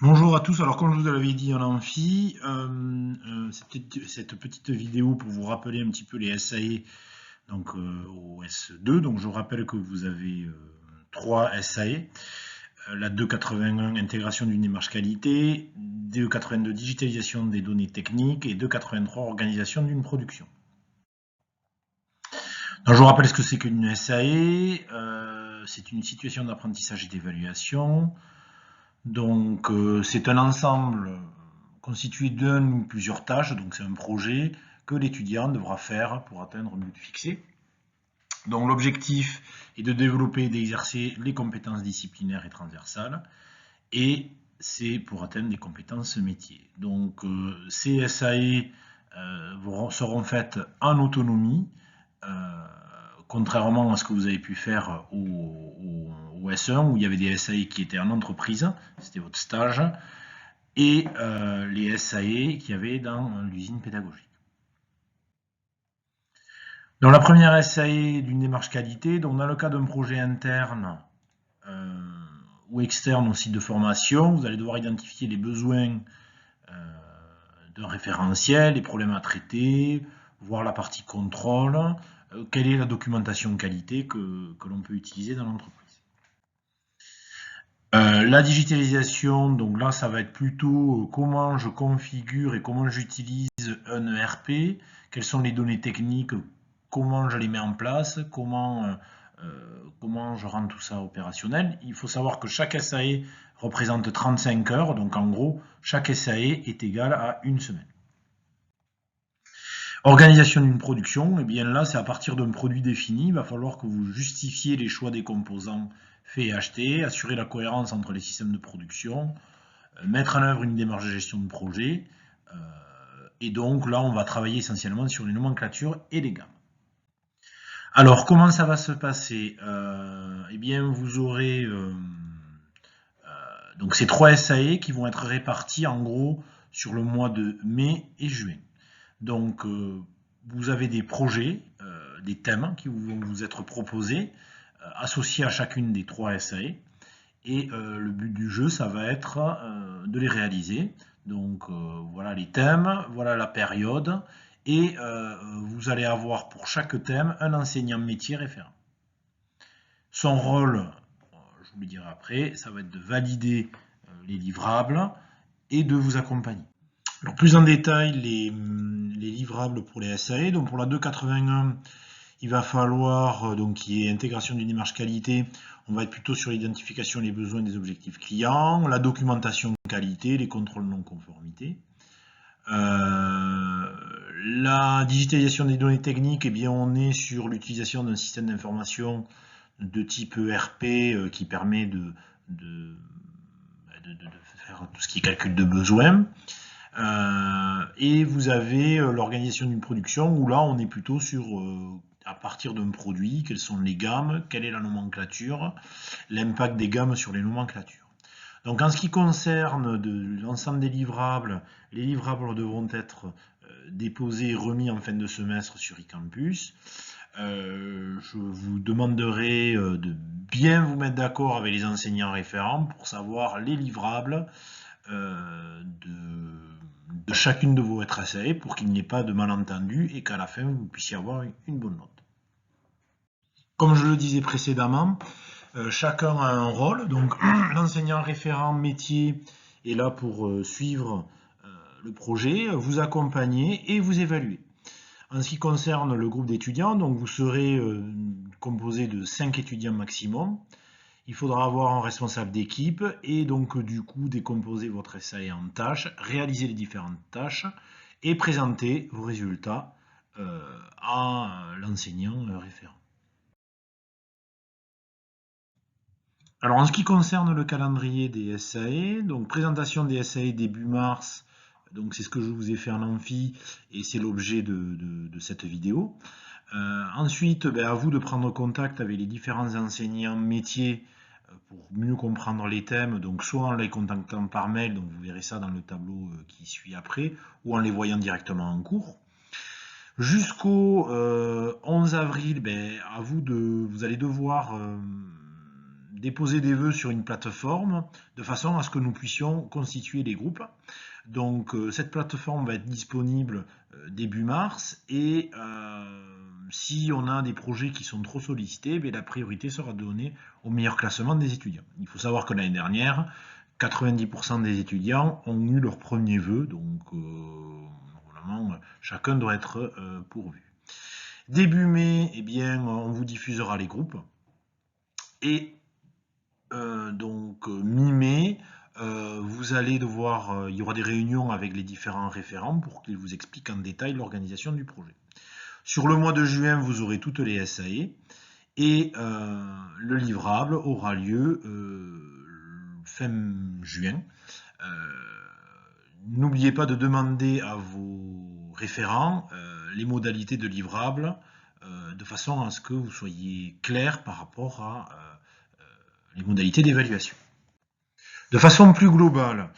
Bonjour à tous. Alors, comme je vous l'avais dit en amphi, cette petite vidéo pour vous rappeler un petit peu les SAE donc, au S2. Donc, je vous rappelle que vous avez trois SAE. La 281, intégration d'une démarche qualité, 282, digitalisation des données techniques et 283, organisation d'une production. Donc, je vous rappelle ce que c'est qu'une SAE. C'est une situation d'apprentissage et d'évaluation. Donc, c'est un ensemble constitué d'une ou plusieurs tâches, donc c'est un projet que l'étudiant devra faire pour atteindre un but fixé. Donc, l'objectif est de développer et d'exercer les compétences disciplinaires et transversales, et c'est pour atteindre des compétences métiers. Donc, ces SAE seront faites en autonomie, contrairement à ce que vous avez pu faire au S1, où il y avait des SAE qui étaient en entreprise, c'était votre stage, et les SAE qu'il y avait dans l'usine pédagogique. Dans la première SAE d'une démarche qualité, donc dans le cas d'un projet interne euh, ou externe au site de formation, vous allez devoir identifier les besoins d'un référentiel, les problèmes à traiter, voir la partie contrôle, quelle est la documentation qualité que l'on peut utiliser dans l'entreprise. La digitalisation, donc là, ça va être plutôt comment je configure et comment j'utilise un ERP, quelles sont les données techniques, comment je les mets en place, comment je rends tout ça opérationnel. Il faut savoir que chaque SAE représente 35 heures, donc en gros, chaque SAE est égal à une semaine. Organisation d'une production, et bien là, c'est à partir d'un produit défini, il va falloir que vous justifiez les choix des composants faits et achetés, assurer la cohérence entre les systèmes de production, mettre en œuvre une démarche de gestion de projet. Et donc là, on va travailler essentiellement sur les nomenclatures et les gammes. Alors, comment ça va se passer? Eh bien, vous aurez donc ces trois SAE qui vont être répartis en gros sur le mois de mai et juin. Donc, vous avez des projets, des thèmes qui vont vous être proposés, associés à chacune des trois SAE. Et le but du jeu, ça va être de les réaliser. Donc, voilà les thèmes, voilà la période. Et vous allez avoir pour chaque thème un enseignant métier référent. Son rôle, je vous le dirai après, ça va être de valider les livrables et de vous accompagner. Alors, plus en détail, les livrables pour les SAE. Donc, pour la 281, il va falloir, donc, qu'il y ait intégration d'une démarche qualité. On va être plutôt sur l'identification des besoins des objectifs clients, la documentation qualité, les contrôles non-conformité. La digitalisation des données techniques, eh bien, on est sur l'utilisation d'un système d'information de type ERP qui permet de faire tout ce qui est calcul de besoins. Et vous avez l'organisation d'une production où là on est plutôt sur à partir d'un produit, quelles sont les gammes, quelle est la nomenclature, l'impact des gammes sur les nomenclatures. Donc en ce qui concerne l'ensemble des livrables, les livrables devront être déposés et remis en fin de semestre sur eCampus. Je vous demanderai de bien vous mettre d'accord avec les enseignants référents pour savoir les livrables de chacune de vos SAE pour qu'il n'y ait pas de malentendu et qu'à la fin vous puissiez avoir une bonne note. Comme je le disais précédemment, chacun a un rôle, donc l'enseignant référent métier est là pour suivre le projet, vous accompagner et vous évaluer. En ce qui concerne le groupe d'étudiants, donc vous serez composé de 5 étudiants maximum. Il faudra avoir un responsable d'équipe et donc du coup décomposer votre SAE en tâches, réaliser les différentes tâches et présenter vos résultats à l'enseignant référent. Alors en ce qui concerne le calendrier des SAE, donc présentation des SAE début mars, donc c'est ce que je vous ai fait en amphi et c'est l'objet de cette vidéo. Ensuite, à vous de prendre contact avec les différents enseignants métiers pour mieux comprendre les thèmes, donc soit en les contactant par mail, donc vous verrez ça dans le tableau qui suit après, ou en les voyant directement en cours. Jusqu'au 11 avril, vous allez devoir déposer des vœux sur une plateforme de façon à ce que nous puissions constituer les groupes. Donc cette plateforme va être disponible début mars et si on a des projets qui sont trop sollicités, la priorité sera donnée au meilleur classement des étudiants. Il faut savoir que l'année dernière, 90% des étudiants ont eu leur premier vœu, donc normalement chacun doit être pourvu. Début mai, on vous diffusera les groupes. Et donc mi-mai, vous allez devoir, il y aura des réunions avec les différents référents pour qu'ils vous expliquent en détail l'organisation du projet. Sur le mois de juin, vous aurez toutes les SAE et le livrable aura lieu fin juin. N'oubliez pas de demander à vos référents les modalités de livrable de façon à ce que vous soyez clair par rapport à les modalités d'évaluation. De façon plus globale,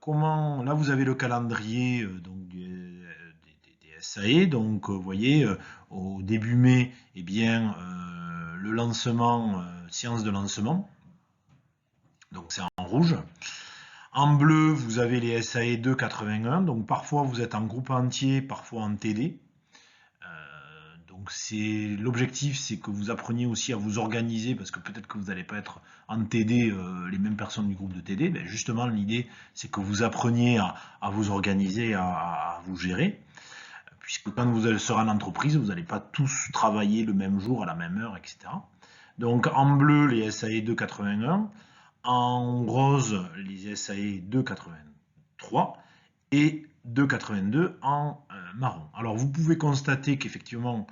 là vous avez le calendrier des SAE, donc vous voyez au début mai, le lancement, séance de lancement, donc c'est en rouge. En bleu, vous avez les SAE 281, donc parfois vous êtes en groupe entier, parfois en TD. Donc l'objectif, c'est que vous appreniez aussi à vous organiser, parce que peut-être que vous n'allez pas être en TD les mêmes personnes du groupe de TD. Justement, l'idée, c'est que vous appreniez à vous organiser, à vous gérer, puisque quand vous serez en entreprise, vous n'allez pas tous travailler le même jour, à la même heure, etc. Donc en bleu, les SAE 281, en rose, les SAE 283 et 282 en marron. Alors vous pouvez constater qu'effectivement,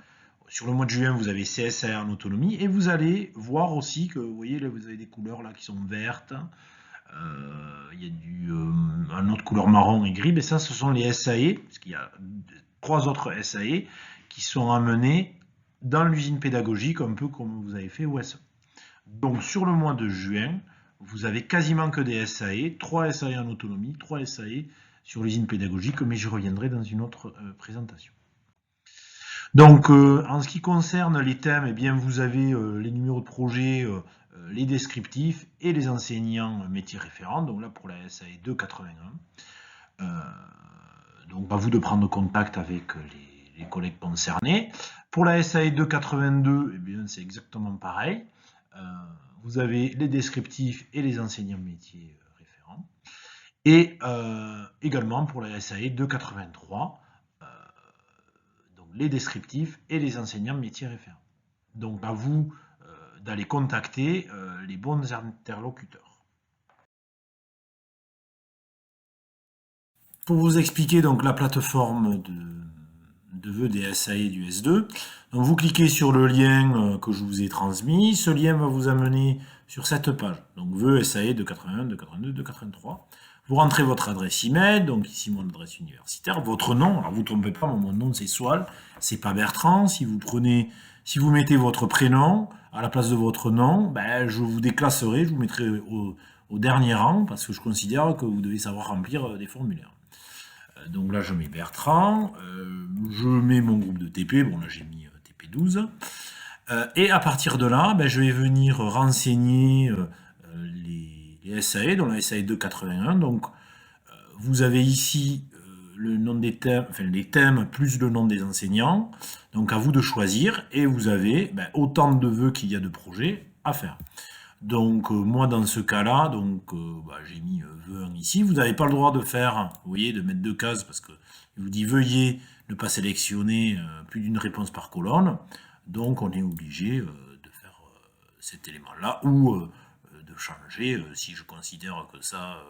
sur le mois de juin, vous avez CSA en autonomie et vous allez voir aussi que, vous voyez, là, vous avez des couleurs là qui sont vertes, il y a une autre couleur marron et gris, et ça, ce sont les SAE, parce qu'il y a 3 autres SAE qui sont amenés dans l'usine pédagogique, un peu comme vous avez fait au SE. Donc sur le mois de juin, vous avez quasiment que des SAE, 3 SAE en autonomie, 3 SAE sur l'usine pédagogique, mais j'y reviendrai dans une autre présentation. Donc en ce qui concerne les thèmes, vous avez les numéros de projet, les descriptifs et les enseignants métiers référents. Donc là pour la SAE 281. Donc à vous de prendre contact avec les collègues concernés. Pour la SAE 282, c'est exactement pareil. Vous avez les descriptifs et les enseignants métiers référents. Et également pour la SAE 283, donc les descriptifs et les enseignants métiers référents. Donc à vous d'aller contacter les bons interlocuteurs. Pour vous expliquer donc la plateforme de vœux des SAE du S2, donc vous cliquez sur le lien que je vous ai transmis. Ce lien va vous amener sur cette page. Donc vœux SAE 281, 282, 283. Vous rentrez votre adresse email, donc ici mon adresse universitaire, votre nom. Alors vous ne trompez pas, mon nom c'est Soal, c'est pas Bertrand. Si vous mettez votre prénom à la place de votre nom, je vous déclasserai, je vous mettrai au dernier rang parce que je considère que vous devez savoir remplir des formulaires. Donc là, je mets Bertrand, je mets mon groupe de TP, bon là j'ai mis TP12, et à partir de là, je vais venir renseigner les SAE, dont la SAE 281, donc vous avez ici le nom des thèmes, les thèmes plus le nom des enseignants, donc à vous de choisir, et vous avez autant de vœux qu'il y a de projets à faire. Donc moi dans ce cas-là, j'ai mis vœu 1 ici. Vous n'avez pas le droit de faire, vous voyez, de mettre 2 cases parce que il vous dit veuillez ne pas sélectionner plus d'une réponse par colonne. Donc on est obligé de faire cet élément-là ou de changer si je considère que ça,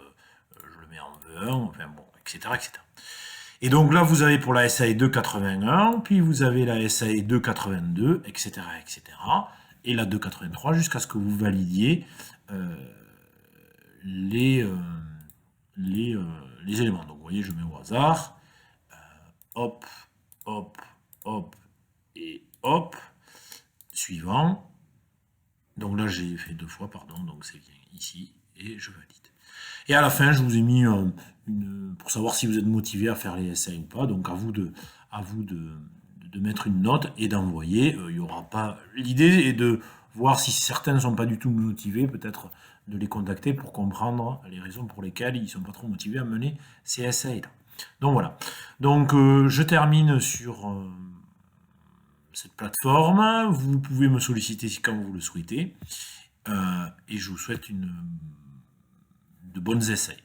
je le mets en vœu 1, etc., etc. Et donc là vous avez pour la SAE 281, puis vous avez la SAE 282, etc., etc. Et la 283 jusqu'à ce que vous validiez les éléments. Donc vous voyez, je mets au hasard, hop, hop, hop, et hop, suivant. Donc là j'ai fait 2 fois, pardon, donc c'est bien ici, et je valide. Et à la fin, je vous ai mis pour savoir si vous êtes motivé à faire les SAE ou pas, donc à vous de mettre une note et d'envoyer. Il y aura pas. L'idée est de voir si certains ne sont pas du tout motivés, peut-être de les contacter pour comprendre les raisons pour lesquelles ils ne sont pas trop motivés à mener ces essais-là. Donc voilà. Donc je termine sur cette plateforme. Vous pouvez me solliciter quand vous le souhaitez. Et je vous souhaite de bonnes essais.